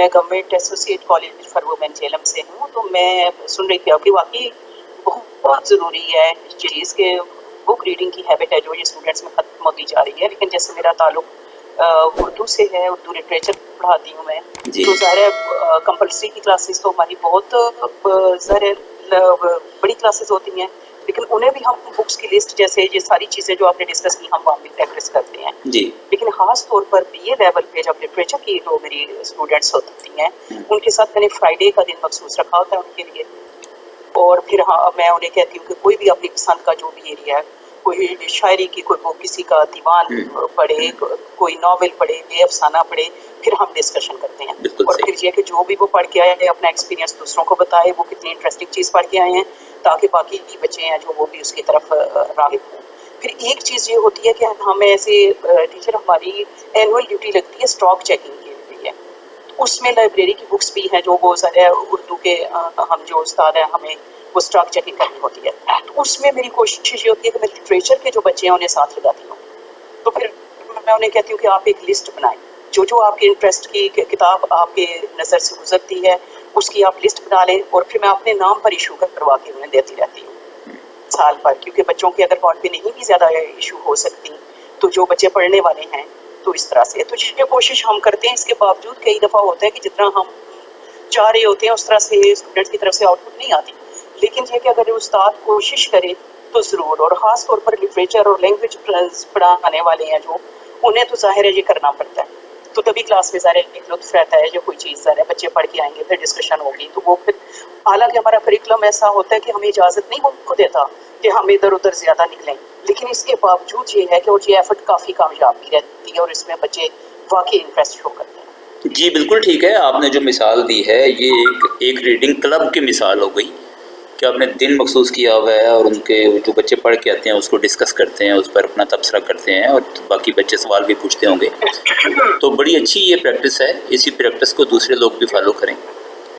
میں government associate college for women Jhelum سے ہوں. تو میں سن رہی تھی کہ واقعی بہت ضروری ہے اس چیز کہ بک ریڈنگ کی ہیبٹ ہے جو یہ اسٹوڈنٹس میں ختم ہوتی جا رہی ہے. لیکن جیسے میرا تعلق اردو سے ہے, اردو لٹریچر پڑھاتی ہوں میں, تو ظاہر ہے کمپلسری کی کلاسز تو ہماری بہت ظاہر بڑی کلاسز ہوتی ہیں, لیکن انہیں بھی ہم بکس کی لسٹ جیسے یہ ساری چیزیں جو آپ نے ڈسکس کی ہم وہاں بھی پریکٹس کرتے ہیں. لیکن خاص طور پر بی اے لیول پہ جب لٹریچر کی جو میری اسٹوڈنٹس ہوتی ہیں ان کے ساتھ میں نے فرائیڈے کا دن مخصوص رکھا ہوتا ہے ان کے لیے. اور پھر میں انہیں کہتی ہوں کہ کوئی بھی اپنی پسند کا جو بھی ایریا ہے, کوئی شاعری کی کوئی وہ کسی کا دیوان پڑھے, کوئی ناول پڑھے, بے افسانہ پڑھے, پھر ہم ڈسکشن کرتے ہیں. اور پھر یہ کہ جو بھی وہ پڑھ کے آئے ہیں اپنا ایکسپیرینس دوسروں کو بتائے وہ کتنی انٹرسٹنگ چیز پڑھ کے آئے ہیں, تاکہ باقی بچے ہیں جو وہ بھی اس کی طرف راغب ہوں. پھر ایک چیز یہ ہوتی ہے کہ ہمیں ایسے ٹیچر ہماری اینول ڈیوٹی لگتی ہے اسٹاک چیکنگ کے لیے. اس میں لائبریری کی بکس بھی ہیں جو وہ سارے اردو کے ہم جو استاد ہیں ہمیں وہ اسٹاک چیکنگ کرنی ہوتی ہے. تو اس میں میری کوشش یہ ہوتی ہے کہ میں لٹریچر کے جو بچے ہیں انہیں ساتھ لگاتی ہوں. تو پھر میں انہیں کہتی ہوں کہ آپ ایک لسٹ بنائیں, جو آپ کے انٹرسٹ کی کتاب آپ کے نظر سے گزرتی ہے اس کی آپ لسٹ بنا لیں, اور پھر میں اپنے نام پر ایشو کروا کے انہیں دیتی رہتی ہوں سال پر, کیونکہ بچوں کے اگر اکاؤنٹ پہ نہیں بھی زیادہ ایشو ہو سکتی تو جو بچے پڑھنے والے ہیں تو اس طرح سے. تو یہ کوشش ہم کرتے ہیں. اس کے باوجود کئی دفعہ ہوتا ہے کہ جتنا ہم چاہ رہے ہوتے ہیں اس طرح سے اسٹوڈنٹس کی طرف سے آؤٹ پٹ نہیں آتی, لیکن یہ کہ اگر استاد کوشش کرے تو ضرور. اور خاص طور پر لٹریچر اور لینگویج پڑھانے والے ہیں جو انہیں تو ظاہر ہے یہ کرنا پڑتا ہے. تو تبھی کلاس میں ظاہر ایک لطف رہتا ہے, جو کوئی چیز ظاہر ہے بچے پڑھ کے آئیں گے پھر ڈسکشن ہوگی تو وہ پھر, حالانکہ ہمارا کریکولم ایسا ہوتا ہے کہ ہمیں اجازت نہیں کو دیتا کہ ہم ادھر ادھر زیادہ نکلیں, لیکن اس کے باوجود یہ ہے کہ یہ ایفرٹ کافی کامیاب بھی رہتی ہے اور اس میں بچے واقعی انٹرسٹ شو کرتے ہیں. جی بالکل ٹھیک ہے. آپ نے جو مثال دی ہے یہ ایک ریڈنگ کلب کی مثال ہو گئی کہ آپ نے دن مخصوص کیا ہوا ہے اور ان کے جو بچے پڑھ کے آتے ہیں اس کو ڈسکس کرتے ہیں, اس پر اپنا تبصرہ کرتے ہیں اور باقی بچے سوال بھی پوچھتے ہوں گے. تو بڑی اچھی یہ پریکٹس ہے, اسی پریکٹس کو دوسرے لوگ بھی فالو کریں.